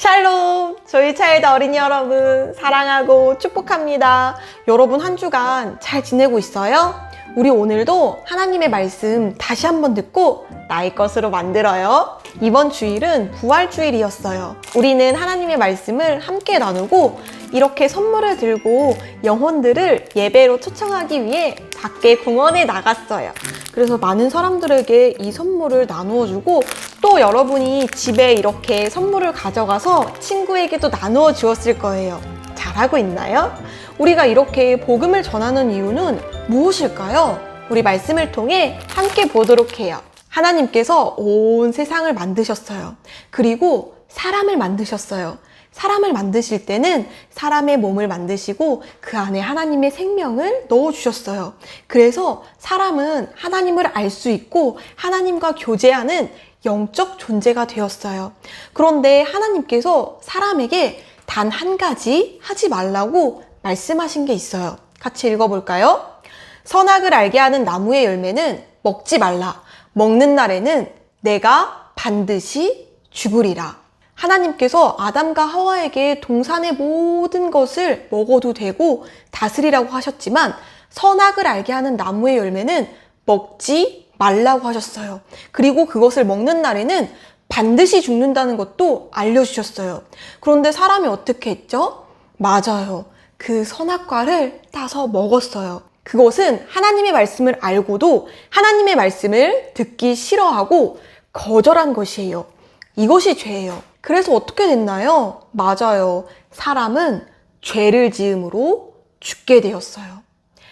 샬롬! 저희 차일드 어린이 여러분 사랑하고 축복합니다. 여러분 한 주간 잘 지내고 있어요? 우리 오늘도 하나님의 말씀 다시 한번 듣고 나의 것으로 만들어요. 이번 주일은 부활주일이었어요. 우리는 하나님의 말씀을 함께 나누고 이렇게 선물을 들고 영혼들을 예배로 초청하기 위해 밖에 공원에 나갔어요. 그래서 많은 사람들에게 이 선물을 나누어주고 또 여러분이 집에 이렇게 선물을 가져가서 친구에게도 나누어 주었을 거예요. 잘하고 있나요? 우리가 이렇게 복음을 전하는 이유는 무엇일까요? 우리 말씀을 통해 함께 보도록 해요. 하나님께서 온 세상을 만드셨어요. 그리고 사람을 만드셨어요. 사람을 만드실 때는 사람의 몸을 만드시고 그 안에 하나님의 생명을 넣어주셨어요. 그래서 사람은 하나님을 알 수 있고 하나님과 교제하는 영적 존재가 되었어요. 그런데 하나님께서 사람에게 단 한 가지 하지 말라고 말씀하신 게 있어요. 같이 읽어볼까요? 선악을 알게 하는 나무의 열매는 먹지 말라. 먹는 날에는 내가 반드시 죽으리라. 하나님께서 아담과 하와에게 동산의 모든 것을 먹어도 되고 다스리라고 하셨지만 선악을 알게 하는 나무의 열매는 먹지 말라고 하셨어요. 그리고 그것을 먹는 날에는 반드시 죽는다는 것도 알려주셨어요. 그런데 사람이 어떻게 했죠? 맞아요. 그 선악과를 따서 먹었어요. 그것은 하나님의 말씀을 알고도 하나님의 말씀을 듣기 싫어하고 거절한 것이에요. 이것이 죄예요. 그래서 어떻게 됐나요? 맞아요. 사람은 죄를 지음으로 죽게 되었어요.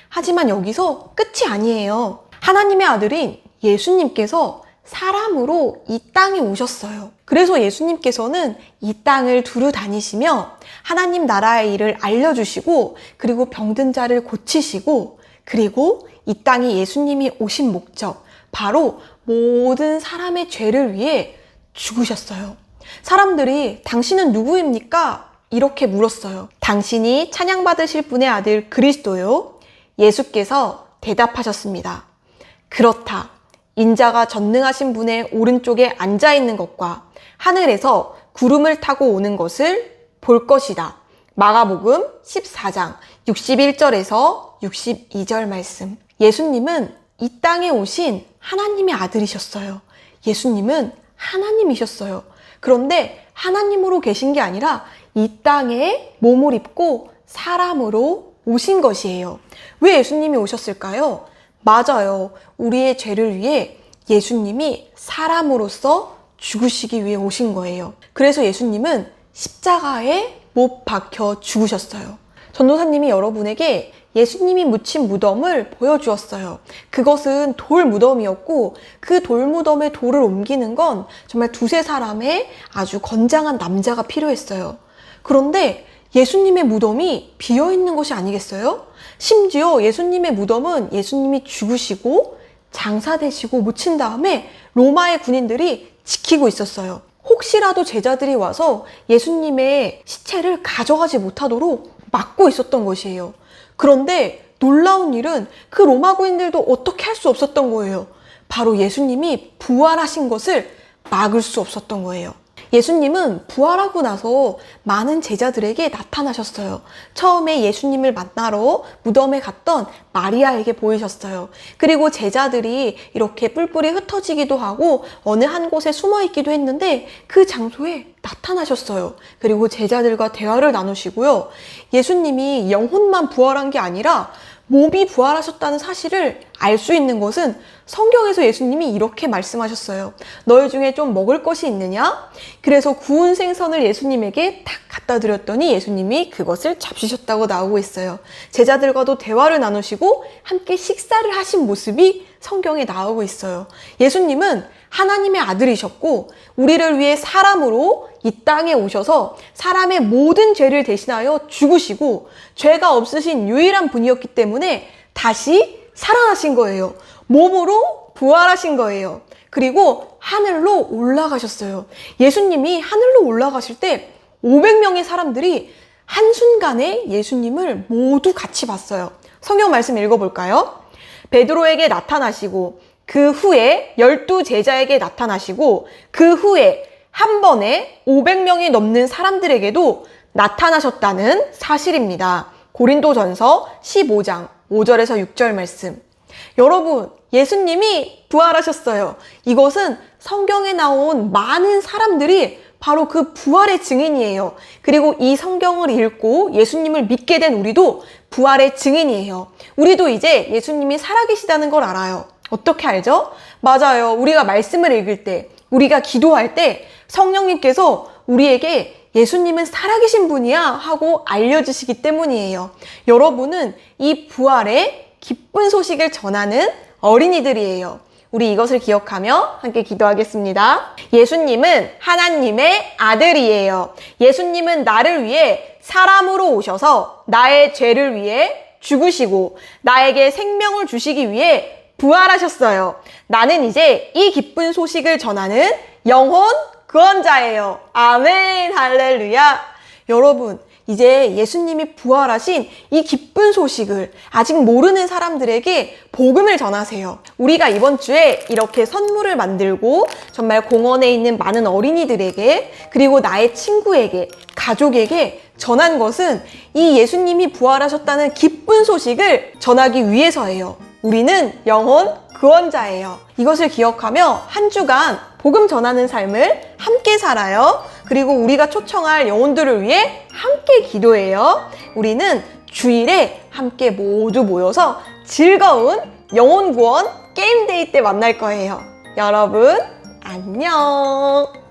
하지만 여기서 끝이 아니에요. 하나님의 아들인 예수님께서 사람으로 이 땅에 오셨어요. 그래서 예수님께서는 이 땅을 두루 다니시며 하나님 나라의 일을 알려주시고 그리고 병든 자를 고치시고 그리고 이 땅에 예수님이 오신 목적, 바로 모든 사람의 죄를 위해 죽으셨어요. 사람들이 당신은 누구입니까? 이렇게 물었어요. 당신이 찬양받으실 분의 아들 그리스도요? 예수께서 대답하셨습니다. 그렇다. 인자가 전능하신 분의 오른쪽에 앉아있는 것과 하늘에서 구름을 타고 오는 것을 볼 것이다. 마가복음 14장 61절에서 62절 말씀. 예수님은 이 땅에 오신 하나님의 아들이셨어요. 예수님은 하나님이셨어요. 그런데 하나님으로 계신 게 아니라 이 땅에 몸을 입고 사람으로 오신 것이에요. 왜 예수님이 오셨을까요? 맞아요. 우리의 죄를 위해 예수님이 사람으로서 죽으시기 위해 오신 거예요. 그래서 예수님은 십자가에 못 박혀 죽으셨어요. 전도사님이 여러분에게 예수님이 묻힌 무덤을 보여주었어요. 그것은 돌 무덤이었고 그 돌 무덤에 돌을 옮기는 건 정말 두세 사람의 아주 건장한 남자가 필요했어요. 그런데 예수님의 무덤이 비어있는 것이 아니겠어요? 심지어 예수님의 무덤은 예수님이 죽으시고 장사되시고 묻힌 다음에 로마의 군인들이 지키고 있었어요. 혹시라도 제자들이 와서 예수님의 시체를 가져가지 못하도록 막고 있었던 것이에요. 그런데 놀라운 일은 그 로마 군인들도 어떻게 할 수 없었던 거예요. 바로 예수님이 부활하신 것을 막을 수 없었던 거예요. 예수님은 부활하고 나서 많은 제자들에게 나타나셨어요. 처음에 예수님을 만나러 무덤에 갔던 마리아에게 보이셨어요. 그리고 제자들이 이렇게 뿔뿔이 흩어지기도 하고 어느 한 곳에 숨어 있기도 했는데 그 장소에 나타나셨어요. 그리고 제자들과 대화를 나누시고요. 예수님이 영혼만 부활한 게 아니라 몸이 부활하셨다는 사실을 알 수 있는 것은 성경에서 예수님이 이렇게 말씀하셨어요. 너희 중에 좀 먹을 것이 있느냐? 그래서 구운 생선을 예수님에게 탁 갖다 드렸더니 예수님이 그것을 잡수셨다고 나오고 있어요. 제자들과도 대화를 나누시고 함께 식사를 하신 모습이 성경에 나오고 있어요. 예수님은 하나님의 아들이셨고 우리를 위해 사람으로 이 땅에 오셔서 사람의 모든 죄를 대신하여 죽으시고 죄가 없으신 유일한 분이었기 때문에 다시 살아나신 거예요. 몸으로 부활하신 거예요. 그리고 하늘로 올라가셨어요. 예수님이 하늘로 올라가실 때 500명의 사람들이 한순간에 예수님을 모두 같이 봤어요. 성경 말씀 읽어볼까요? 베드로에게 나타나시고 그 후에 12 제자에게 나타나시고 그 후에 한 번에 500명이 넘는 사람들에게도 나타나셨다는 사실입니다. 고린도전서 15장 5절에서 6절 말씀. 여러분, 예수님이 부활하셨어요. 이것은 성경에 나온 많은 사람들이 바로 그 부활의 증인이에요. 그리고 이 성경을 읽고 예수님을 믿게 된 우리도 부활의 증인이에요. 우리도 이제 예수님이 살아계시다는 걸 알아요. 어떻게 알죠? 맞아요. 우리가 말씀을 읽을 때, 우리가 기도할 때 성령님께서 우리에게 예수님은 살아계신 분이야 하고 알려주시기 때문이에요. 여러분은 이 부활의 기쁜 소식을 전하는 어린이들이에요. 우리 이것을 기억하며 함께 기도하겠습니다. 예수님은 하나님의 아들이에요. 예수님은 나를 위해 사람으로 오셔서 나의 죄를 위해 죽으시고 나에게 생명을 주시기 위해 부활하셨어요. 나는 이제 이 기쁜 소식을 전하는 영혼 구원자예요. 아멘, 할렐루야. 여러분, 이제 예수님이 부활하신 이 기쁜 소식을 아직 모르는 사람들에게 복음을 전하세요. 우리가 이번 주에 이렇게 선물을 만들고 정말 공원에 있는 많은 어린이들에게 그리고 나의 친구에게, 가족에게 전한 것은 이 예수님이 부활하셨다는 기쁜 소식을 전하기 위해서예요. 우리는 영혼 구원자예요. 이것을 기억하며 한 주간 복음 전하는 삶을 함께 살아요. 그리고 우리가 초청할 영혼들을 위해 함께 기도해요. 우리는 주일에 함께 모두 모여서 즐거운 영혼 구원 게임데이 때 만날 거예요. 여러분, 안녕.